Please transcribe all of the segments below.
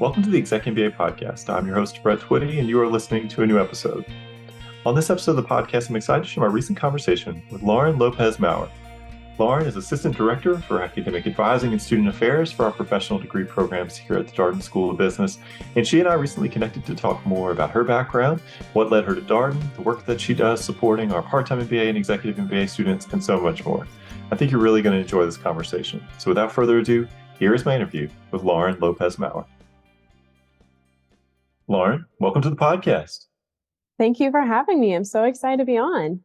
Welcome to the ExecMBA podcast. I'm your host, Brett Twitty, and you are listening to a new episode. On this episode of the podcast, I'm excited to share my recent conversation with Lauren Lopez-Maurer. Lauren is Assistant Director for Academic Advising and Student Affairs for our professional degree programs here at the Darden School of Business, and she and I recently connected to talk more about her background, what led her to Darden, the work that she does supporting our Part-Time MBA and Executive MBA students, and so much more. I think you're really going to enjoy this conversation. So without further ado, here is my interview with Lauren Lopez-Maurer. Lauren, welcome to the podcast. Thank you for having me. I'm so excited to be on.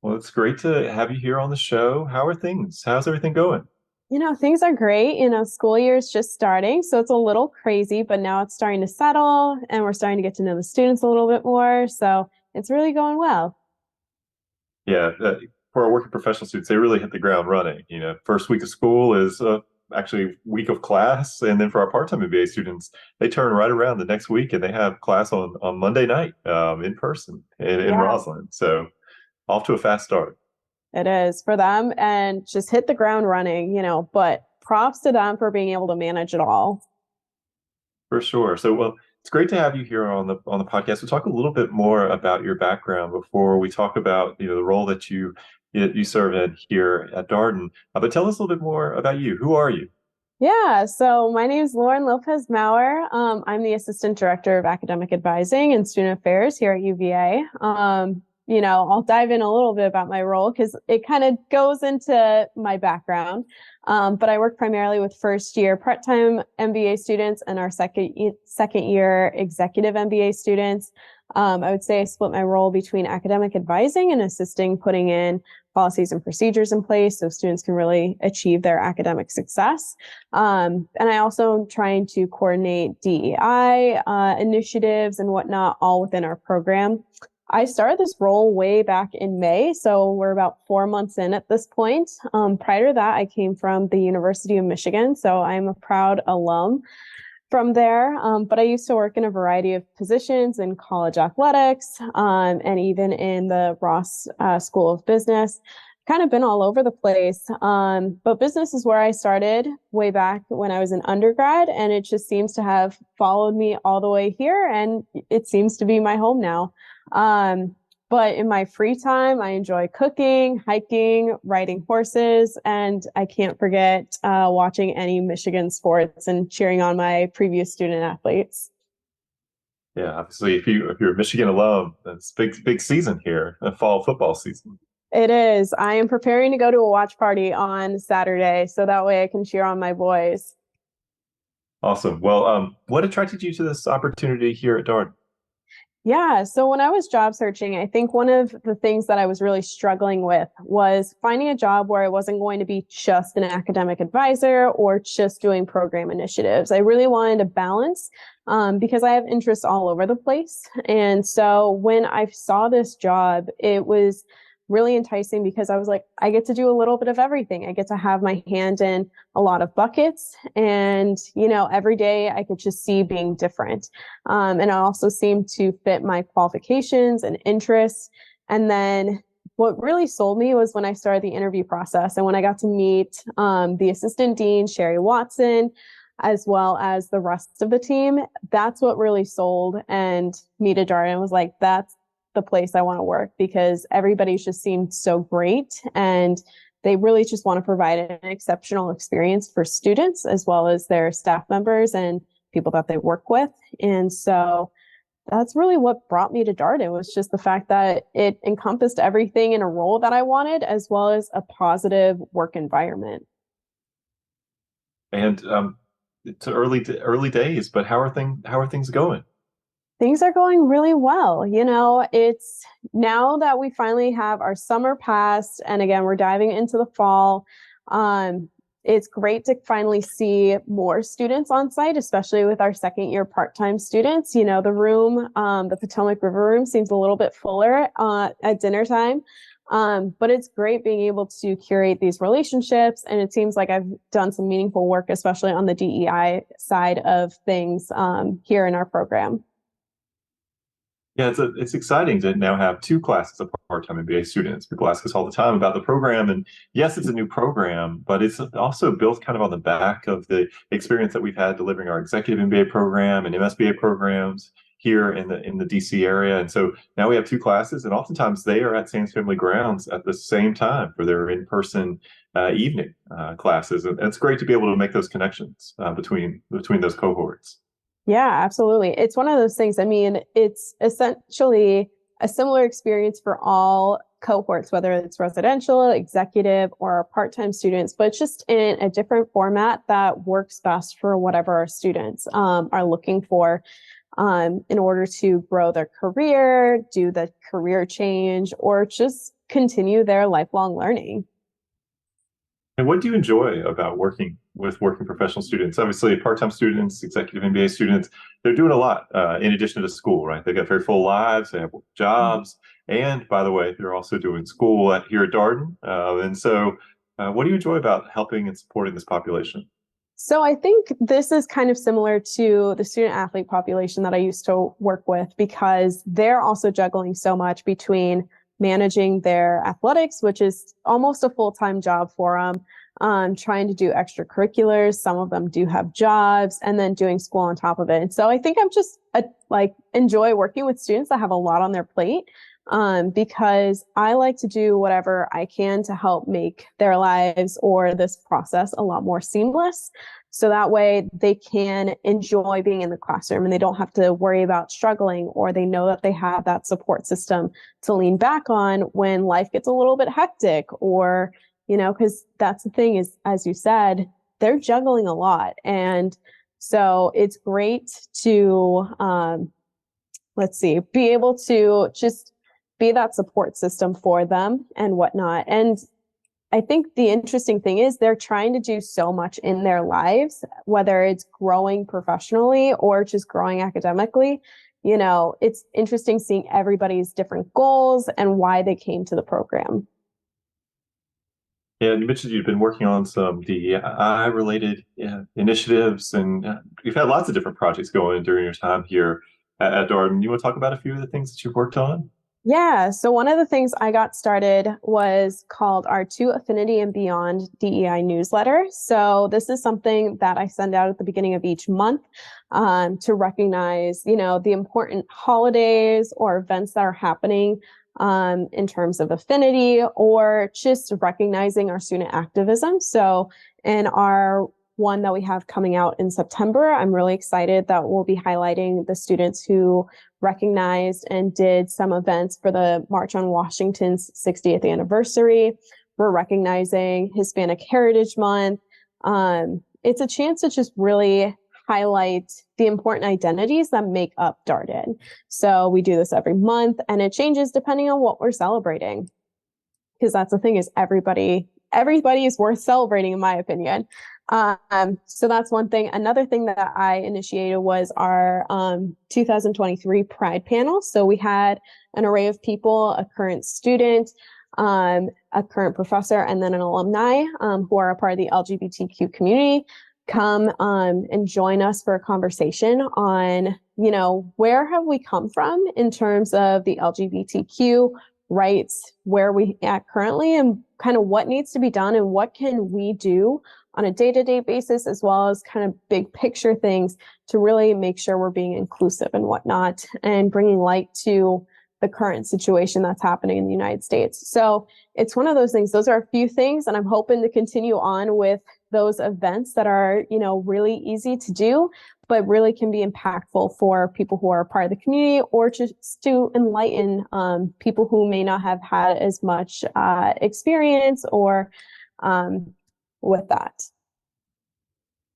Well, it's great to have you here on the show. How are things? How's everything going? Things are great. School year is just starting, so it's a little crazy, but now it's starting to settle and we're starting to get to know the students a little bit more. So it's really going well. Yeah, for our working professional students, they really hit the ground running. First week of school is actually week of class. And then for our part-time MBA students, they turn right around the next week and they have class on Monday night in person in Roslyn. So off to a fast start. It is for them and just hit the ground running, but props to them for being able to manage it all. For sure. So, well, it's great to have you here on the podcast. We'll talk a little bit more about your background before we talk about, the role that you serve in here at Darden. But tell us a little bit more about you. Who are you? Yeah, so my name is Lauren Lopez-Maurer. I'm the Assistant Director of Academic Advising and Student Affairs here at UVA. I'll dive in a little bit about my role because it kind of goes into my background. But I work primarily with first-year part-time MBA students and our second-year executive MBA students. I would say I split my role between academic advising and assisting putting in policies and procedures in place so students can really achieve their academic success. And I also am trying to coordinate DEI initiatives and whatnot, all within our program. I started this role way back in May, so we're about 4 months in at this point. Prior to that, I came from the University of Michigan, so I'm a proud alum from there. But I used to work in a variety of positions in college athletics and even in the Ross School of Business. Kind of been all over the place. But business is where I started way back when I was an undergrad, and it just seems to have followed me all the way here, and it seems to be my home now. But in my free time, I enjoy cooking, hiking, riding horses, and I can't forget watching any Michigan sports and cheering on my previous student athletes. Yeah, obviously, if you're a Michigan alum, that's big season here, a fall football season. It is. I am preparing to go to a watch party on Saturday, so that way I can cheer on my boys. Awesome. Well, what attracted you to this opportunity here at Darden? Yeah. So when I was job searching, I think one of the things that I was really struggling with was finding a job where I wasn't going to be just an academic advisor or just doing program initiatives. I really wanted a balance because I have interests all over the place. And so when I saw this job, it was really enticing because I was like, I get to do a little bit of everything. I get to have my hand in a lot of buckets, and every day I could just see being different. And it also seemed to fit my qualifications and interests. And then what really sold me was when I started the interview process and when I got to meet the assistant dean, Sherry Watson, as well as the rest of the team. That's what really sold and me to Darden. Was like, that's the place I want to work because everybody just seemed so great and they really just want to provide an exceptional experience for students as well as their staff members and people that they work with. And so that's really what brought me to Darden, was just the fact that it encompassed everything in a role that I wanted as well as a positive work environment. And it's early days, but how are things going? Things are going really well. It's now that we finally have our summer passed, and again, we're diving into the fall. It's great to finally see more students on site, especially with our second year part-time students. The room, the Potomac River room seems a little bit fuller at dinner time. But it's great being able to curate these relationships. And it seems like I've done some meaningful work, especially on the DEI side of things here in our program. Yeah, it's exciting to now have two classes of part-time MBA students. People ask us all the time about the program, and yes, it's a new program, but it's also built kind of on the back of the experience that we've had delivering our executive MBA program and MSBA programs here in the DC area. And so now we have two classes, and oftentimes they are at Sands Family Grounds at the same time for their in-person evening classes, and it's great to be able to make those connections between those cohorts. Yeah, absolutely. It's one of those things. I mean, it's essentially a similar experience for all cohorts, whether it's residential, executive, or part-time students, but it's just in a different format that works best for whatever our students are looking for in order to grow their career, do the career change, or just continue their lifelong learning. And what do you enjoy about working with working professional students? Obviously, part-time students, executive MBA students, they're doing a lot in addition to school, right? They got very full lives, they have jobs, and by the way, they're also doing school here at Darden. What do you enjoy about helping and supporting this population? So I think this is kind of similar to the student athlete population that I used to work with because they're also juggling so much between managing their athletics, which is almost a full-time job for them, trying to do extracurriculars. Some of them do have jobs and then doing school on top of it. And so I think I'm just like enjoy working with students that have a lot on their plate because I like to do whatever I can to help make their lives or this process a lot more seamless. So that way they can enjoy being in the classroom and they don't have to worry about struggling, or they know that they have that support system to lean back on when life gets a little bit hectic, or, because that's the thing is, as you said, they're juggling a lot. And so it's great to, be able to just be that support system for them and whatnot. And I think the interesting thing is they're trying to do so much in their lives, whether it's growing professionally or just growing academically. It's interesting seeing everybody's different goals and why they came to the program. Yeah, and you mentioned you've been working on some DEI related initiatives, and you've had lots of different projects going during your time here at Darden. You want to talk about a few of the things that you've worked on? Yeah. So one of the things I got started was called our To Affinity and Beyond DEI newsletter. So this is something that I send out at the beginning of each month to recognize, the important holidays or events that are happening in terms of affinity, or just recognizing our student activism. So in our one that we have coming out in September, I'm really excited that we'll be highlighting the students who recognized and did some events for the March on Washington's 60th anniversary. We're recognizing Hispanic Heritage Month. It's a chance to just really highlight the important identities that make up Darden. So we do this every month, and it changes depending on what we're celebrating. Because that's the thing is everybody is worth celebrating, in my opinion. So that's one thing. Another thing that I initiated was our 2023 Pride panel. So we had an array of people, a current student, a current professor, and then an alumni who are a part of the LGBTQ community come and join us for a conversation on, where have we come from in terms of the LGBTQ rights, where we at currently, and kind of what needs to be done and what can we do on a day-to-day basis, as well as kind of big picture things to really make sure we're being inclusive and whatnot, and bringing light to the current situation that's happening in the United States. So it's one of those things. Those are a few things, and I'm hoping to continue on with those events that are, really easy to do, but really can be impactful for people who are a part of the community, or just to enlighten people who may not have had as much experience or with that.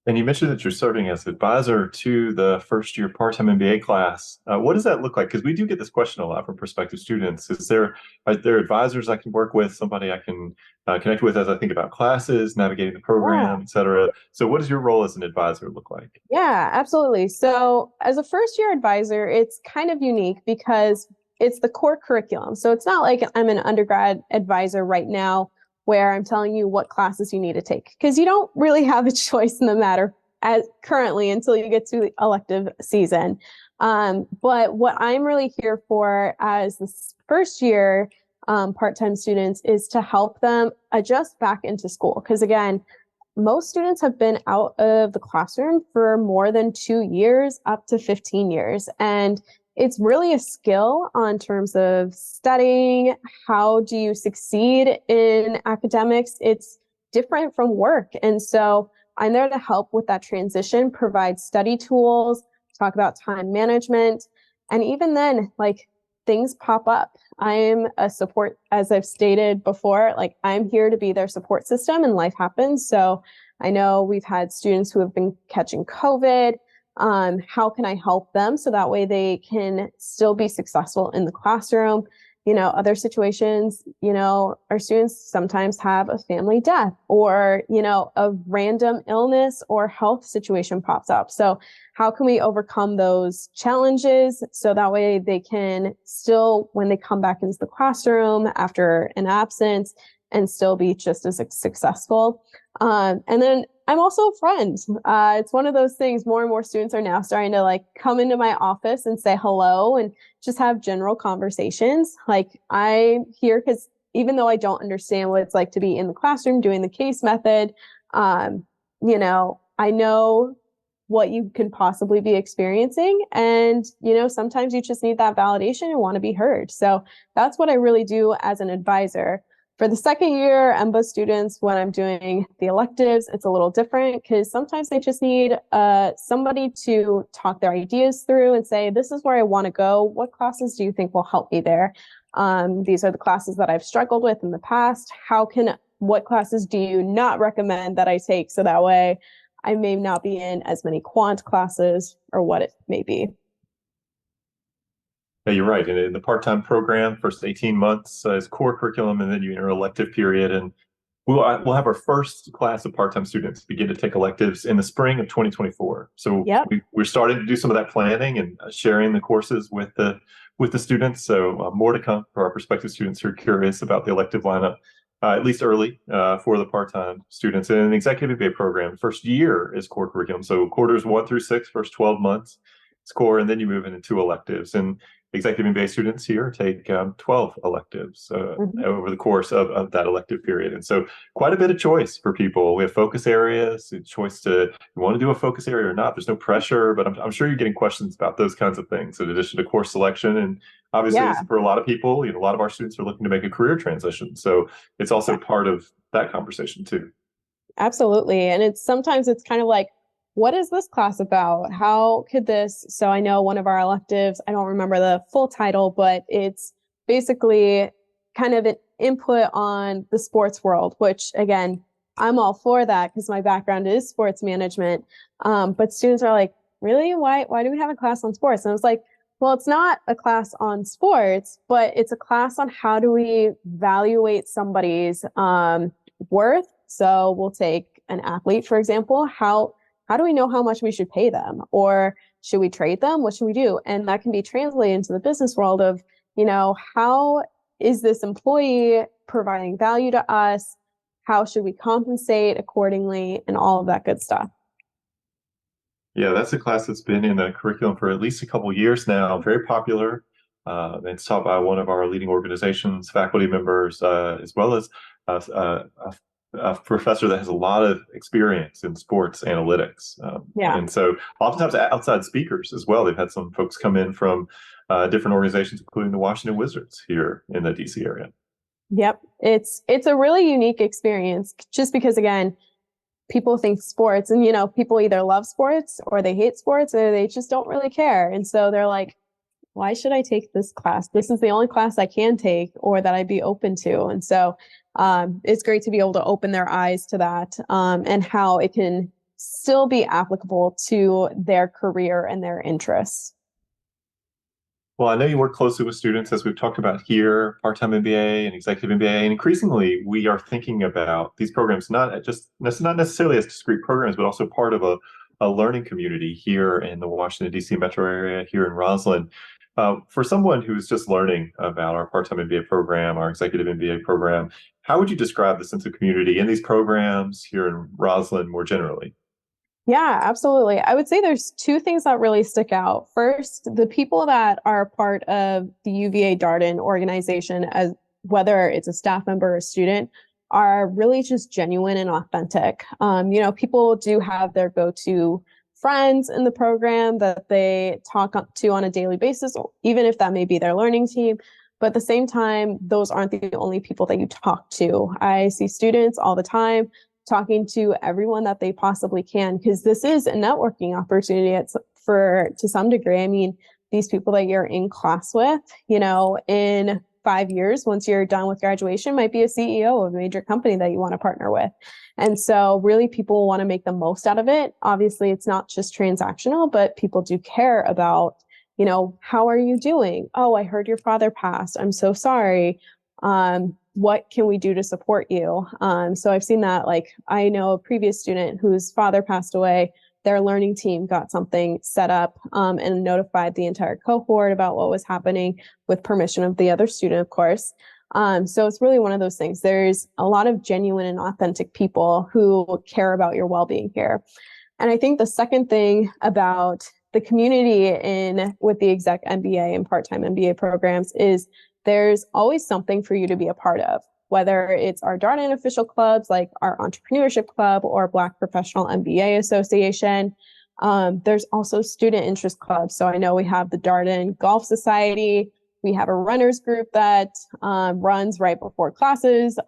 And you mentioned that you're serving as advisor to the first year part-time MBA class. What does that look like? Because we do get this question a lot from prospective students. Are there advisors I can work with, somebody I can connect with as I think about classes, navigating the program, et cetera? So what does your role as an advisor look like? Yeah, absolutely. So as a first year advisor, it's kind of unique because it's the core curriculum. So it's not like I'm an undergrad advisor right now where I'm telling you what classes you need to take, because you don't really have a choice in the matter as currently until you get to the elective season. But what I'm really here for as this first year part-time students is to help them adjust back into school. Because again, most students have been out of the classroom for more than 2 years, up to 15 years. And it's really a skill on terms of studying. How do you succeed in academics? It's different from work. And so I'm there to help with that transition, provide study tools, talk about time management. And even then, like things pop up. I'm a support, as I've stated before, like I'm here to be their support system and life happens. So I know we've had students who have been catching COVID. How can I help them so that way they can still be successful in the classroom? Other situations, our students sometimes have a family death or, a random illness or health situation pops up. So how can we overcome those challenges so that way they can still, when they come back into the classroom after an absence, and still be just as successful? And then I'm also a friend. It's one of those things, more and more students are now starting to like come into my office and say hello and just have general conversations. Like I'm here because even though I don't understand what it's like to be in the classroom doing the case method, I know what you can possibly be experiencing. And, sometimes you just need that validation and want to be heard. So that's what I really do as an advisor. For the second year MBA students, when I'm doing the electives, it's a little different because sometimes they just need somebody to talk their ideas through and say, this is where I want to go. What classes do you think will help me there? These are the classes that I've struggled with in the past. What classes do you not recommend that I take? So that way I may not be in as many quant classes or what it may be. Yeah, you're right. In the part-time program, first 18 months is core curriculum, and then you enter elective period. And we'll have our first class of part-time students begin to take electives in the spring of 2024. So Yep. we're starting to do some of that planning and sharing the courses with the students. So more to come for our prospective students who are curious about the elective lineup, at least early for the part-time students. And in the executive MBA program, the first year is core curriculum. So quarters 1 through 6, first 12 months, it's core, and then you move into 2 electives. And executive MBA students here take 12 electives over the course of that elective period. And so quite a bit of choice for people. We have focus areas, a choice to you want to do a focus area or not. There's no pressure, but I'm sure you're getting questions about those kinds of things in addition to course selection. And obviously, Yeah. for a lot of people, a lot of our students are looking to make a career transition. So it's also part of that conversation too. Absolutely. And sometimes it's kind of like, what is this class about? How could this? So I know one of our electives, I don't remember the full title, but it's basically kind of an input on the sports world, which again, I'm all for that because my background is sports management. But students are like, really? Why do we have a class on sports? And I was like, well, it's not a class on sports, but it's a class on how do we evaluate somebody's worth. So we'll take an athlete, for example. How do we know how much we should pay them? Or should we trade them? What should we do? And that can be translated into the business world of, how is this employee providing value to us? How should we compensate accordingly? And all of that good stuff. Yeah, that's a class that's been in the curriculum for at least a couple of years now. Very popular. It's taught by one of our leading organizations, faculty members, as well as a professor that has a lot of experience in sports analytics. Yeah. And so oftentimes outside speakers as well. They've had some folks come in from different organizations, including the Washington Wizards here in the DC area. Yep. It's a really unique experience just because, again, people think sports and, people either love sports or they hate sports or they just don't really care. And so they're like, why should I take this class? This is the only class I can take or that I'd be open to. And so it's great to be able to open their eyes to that and how it can still be applicable to their career and their interests. Well, I know you work closely with students, as we've talked about here, part-time MBA and executive MBA, and increasingly we are thinking about these programs not necessarily as discrete programs, but also part of a learning community here in the Washington, D.C. metro area, here in Roslyn. For someone who's just learning about our part-time MBA program, our executive MBA program, how would you describe the sense of community in these programs here in Roslyn more generally? Yeah, absolutely. I would say there's two things that really stick out. First, the people that are part of the UVA Darden organization, as whether it's a staff member or student, are really just genuine and authentic. People do have their go-to friends in the program that they to on a daily basis, even if that may be their learning team. But at the same time, those aren't the only people that you talk to. I see students all the time talking to everyone that they possibly can, because this is a networking opportunity to some degree. I mean, these people that you're in class with, in 5 years, once you're done with graduation, might be a CEO of a major company that you want to partner with. And so really people want to make the most out of it. Obviously, it's not just transactional, but people do care about, how are you doing? Oh, I heard your father passed. I'm so sorry. What can we do to support you? So I've seen that. Like, I know a previous student whose father passed away. Their learning team got something set up and notified the entire cohort about what was happening with permission of the other student, of course. So it's really one of those things. There's a lot of genuine and authentic people who care about your well-being here. And I think the second thing about the community with the ExecMBA and Part-Time MBA programs is there's always something for you to be a part of, whether it's our Darden official clubs like our Entrepreneurship Club or Black Professional MBA Association. There's also student interest clubs. So I know we have the Darden Golf Society. We have a runners group that runs right before classes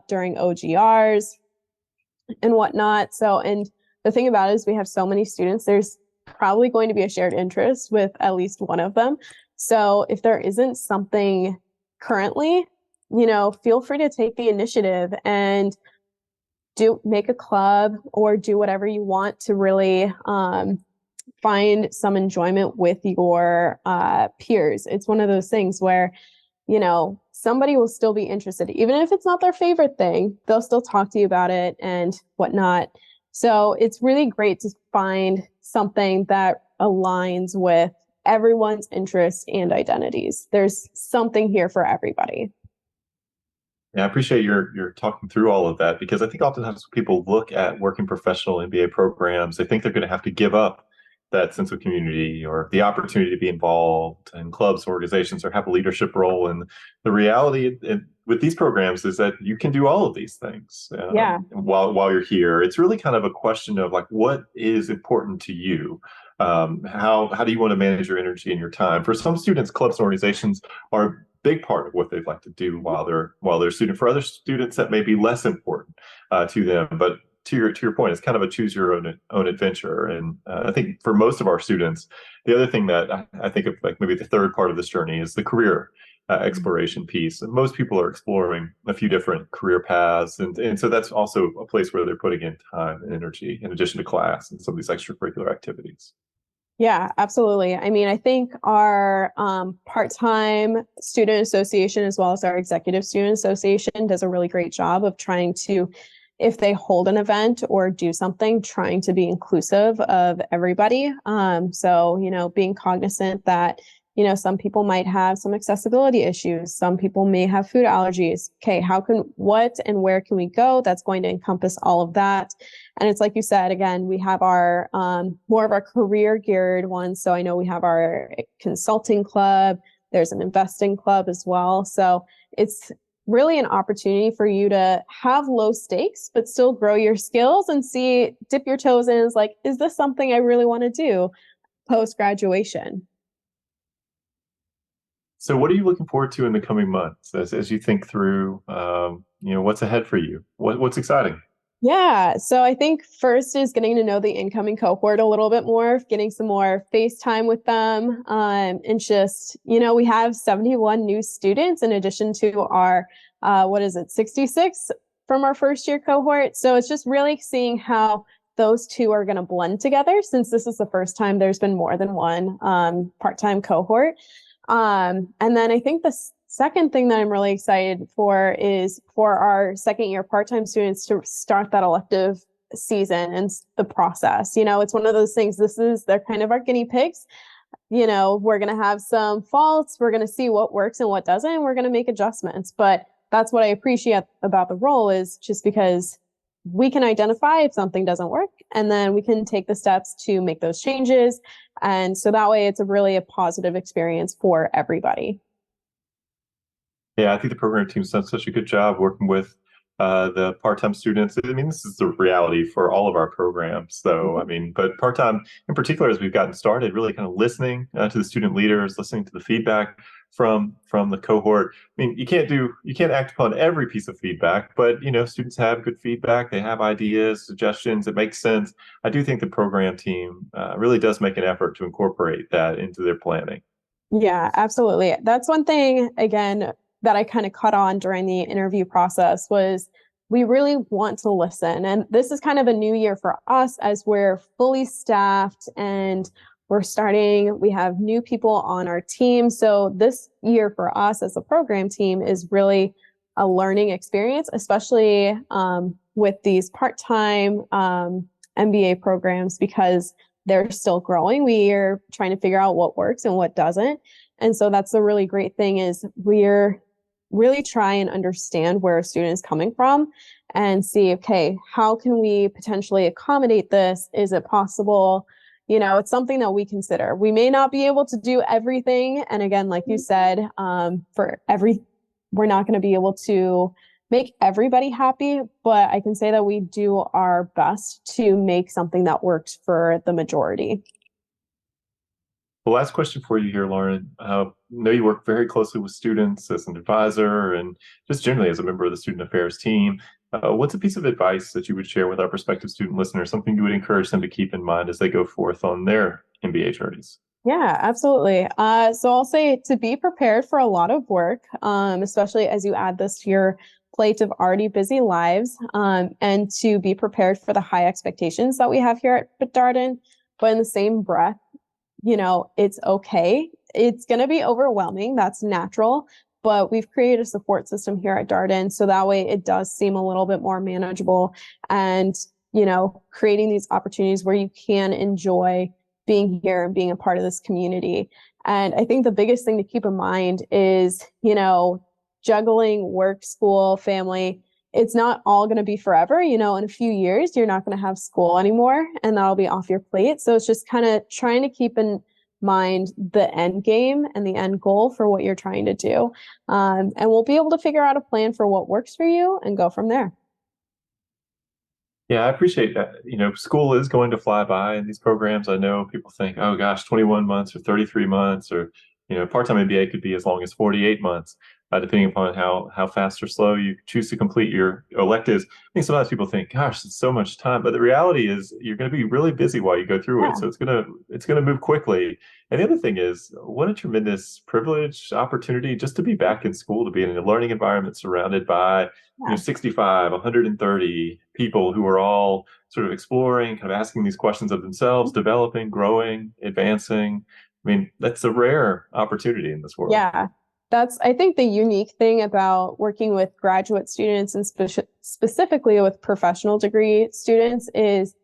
during OGRs and whatnot. And the thing about it is we have so many students, there's probably going to be a shared interest with at least one of them. So if there isn't something currently, feel free to take the initiative and make a club or do whatever you want to really find some enjoyment with your peers. It's one of those things where, somebody will still be interested. Even if it's not their favorite thing, they'll still talk to you about it and whatnot. So it's really great to find something that aligns with everyone's interests and identities. There's something here for everybody. Yeah, I appreciate your talking through all of that, because I think oftentimes when people look at working professional MBA programs, they think they're going to have to give up that sense of community or the opportunity to be involved in clubs, organizations, or have a leadership role. And the reality with these programs is that you can do all of these things while you're here. It's really kind of a question of like, what is important to you? How do you want to manage your energy and your time? For some students, clubs and organizations are a big part of what they'd like to do while they're student. For other students, that may be less important to them. But to your point, it's kind of a choose your own adventure. And I think for most of our students, the other thing that I think of, like maybe the third part of this journey, is the career exploration piece. And most people are exploring a few different career paths, and so that's also a place where they're putting in time and energy in addition to class and some of these extracurricular activities. Yeah, absolutely. I mean, I think our part-time student association, as well as our executive student association, does a really great job of trying to, if they hold an event or do something, trying to be inclusive of everybody. Being cognizant that, some people might have some accessibility issues. Some people may have food allergies. Okay, what and where can we go that's going to encompass all of that? And it's like you said, again, we have our more of our career geared ones. So I know we have our consulting club. There's an investing club as well. So it's really an opportunity for you to have low stakes, but still grow your skills and dip your toes in. Is like, is this something I really want to do post graduation? So what are you looking forward to in the coming months as you think through, what's ahead for you? What's exciting? Yeah. So I think first is getting to know the incoming cohort a little bit more, getting some more face time with them. And just, we have 71 new students in addition to our, 66 from our first year cohort. So it's just really seeing how those two are going to blend together, since this is the first time there's been more than one part-time cohort. And then I think the second thing that I'm really excited for is for our second year part-time students to start that elective season and the process. It's one of those things, they're kind of our guinea pigs. We're going to have some faults. We're going to see what works and what doesn't. And we're going to make adjustments. But that's what I appreciate about the role, is just because we can identify if something doesn't work, and then we can take the steps to make those changes. And so that way it's a positive experience for everybody. Yeah, I think the program team's done such a good job working with the part-time students. I mean, this is the reality for all of our programs, though. I mean, but part-time in particular, as we've gotten started, really kind of listening to the student leaders, listening to the feedback from the cohort. I mean, you can't act upon every piece of feedback, but students have good feedback. They have ideas, suggestions. It makes sense. I do think the program team really does make an effort to incorporate that into their planning. Yeah, absolutely. That's one thing, again, that I kind of caught on during the interview process was we really want to listen. And this is kind of a new year for us as we're fully staffed and we have new people on our team. So this year for us as a program team is really a learning experience, especially with these part-time MBA programs, because they're still growing. We are trying to figure out what works and what doesn't. And so that's the really great thing is we're really try and understand where a student is coming from and see, okay, how can we potentially accommodate this? Is it possible? It's something that we consider. We may not be able to do everything. And again, like you said, we're not going to be able to make everybody happy, but I can say that we do our best to make something that works for the majority. The last question for you here, Lauren. I know you work very closely with students as an advisor and just generally as a member of the student affairs team. What's a piece of advice that you would share with our prospective student listeners, something you would encourage them to keep in mind as they go forth on their MBA journeys? Yeah, absolutely. So I'll say to be prepared for a lot of work, especially as you add this to your plate of already busy lives, and to be prepared for the high expectations that we have here at Darden. But in the same breath, it's okay. It's going to be overwhelming. That's natural. But we've created a support system here at Darden. So that way it does seem a little bit more manageable and, creating these opportunities where you can enjoy being here and being a part of this community. And I think the biggest thing to keep in mind is, juggling work, school, family. It's not all going to be forever. In a few years, you're not going to have school anymore and that'll be off your plate. So it's just kind of trying to keep in mind the end game and the end goal for what you're trying to do. And we'll be able to figure out a plan for what works for you and go from there. Yeah, I appreciate that. School is going to fly by in these programs. I know people think, oh gosh, 21 months or 33 months, or, part-time MBA could be as long as 48 months, depending upon how fast or slow you choose to complete your electives. I think sometimes people think, gosh, it's so much time. But the reality is you're going to be really busy while you go through it. So it's gonna move quickly. And the other thing is, what a tremendous privilege, opportunity just to be back in school, to be in a learning environment surrounded by 65, 130 people who are all sort of exploring, kind of asking these questions of themselves, developing, growing, advancing. I mean, that's a rare opportunity in this world. Yeah. That's, I think, the unique thing about working with graduate students and specifically with professional degree students is,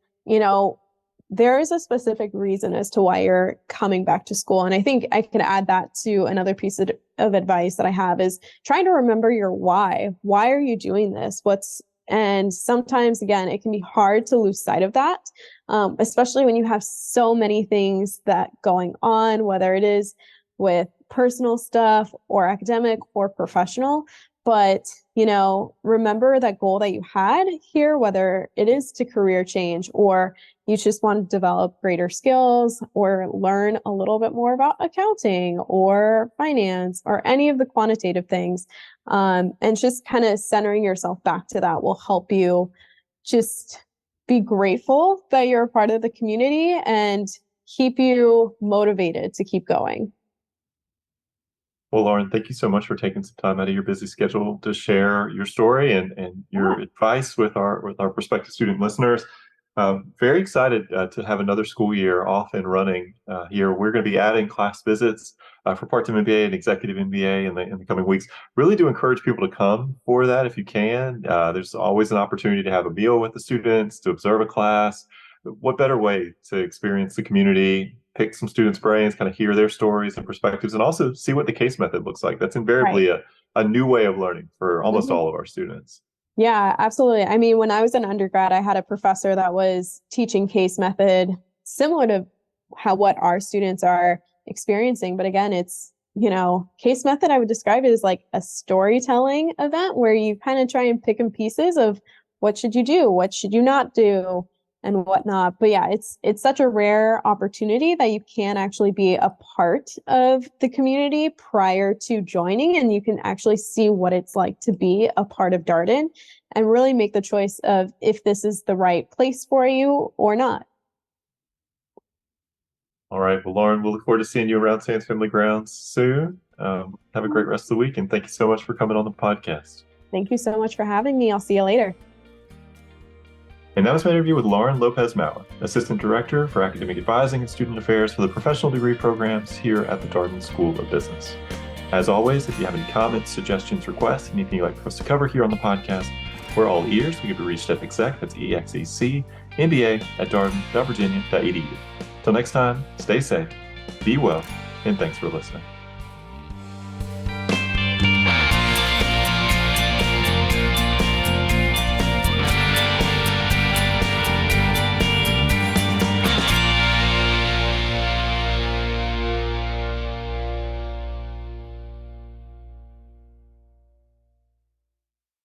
there is a specific reason as to why you're coming back to school. And I think I can add that to another piece of advice that I have is trying to remember your why. Why are you doing this? And sometimes, again, it can be hard to lose sight of that, especially when you have so many things that going on, whether it is with personal stuff or academic or professional. But, remember that goal that you had here, whether it is to career change or you just want to develop greater skills or learn a little bit more about accounting or finance or any of the quantitative things. And just kind of centering yourself back to that will help you just be grateful that you're a part of the community and keep you motivated to keep going. Well, Lauren, thank you so much for taking some time out of your busy schedule to share your story and your advice with our prospective student listeners. Very excited to have another school year off and running here. We're going to be adding class visits for Part-Time MBA and Executive MBA in the coming weeks. Really do encourage people to come for that if you can. There's always an opportunity to have a meal with the students, to observe a class. What better way to experience the community, pick some students' brains, kind of hear their stories and perspectives, and also see what the case method looks like. That's invariably a new way of learning for almost all of our students. Yeah, absolutely. I mean, when I was an undergrad, I had a professor that was teaching case method similar to what our students are experiencing. But again, it's, case method, I would describe it as like a storytelling event where you kind of try and pick in pieces of what should you do, what should you not do, and whatnot. But yeah, it's such a rare opportunity that you can actually be a part of the community prior to joining, and you can actually see what it's like to be a part of Darden and really make the choice of if this is the right place for you or not. All right. Well, Lauren, we'll look forward to seeing you around Sands Family Grounds soon. Have a great rest of the week, and thank you so much for coming on the podcast. Thank you so much for having me. I'll see you later. And that was my interview with Lauren Lopez-Maurer, Assistant Director for Academic Advising and Student Affairs for the Professional Degree Programs here at the Darden School of Business. As always, if you have any comments, suggestions, requests, anything you'd like for us to cover here on the podcast, we're all ears. We can be reached at exec, that's ExecMBA at darden.virginia.edu. Till next time, stay safe, be well, and thanks for listening.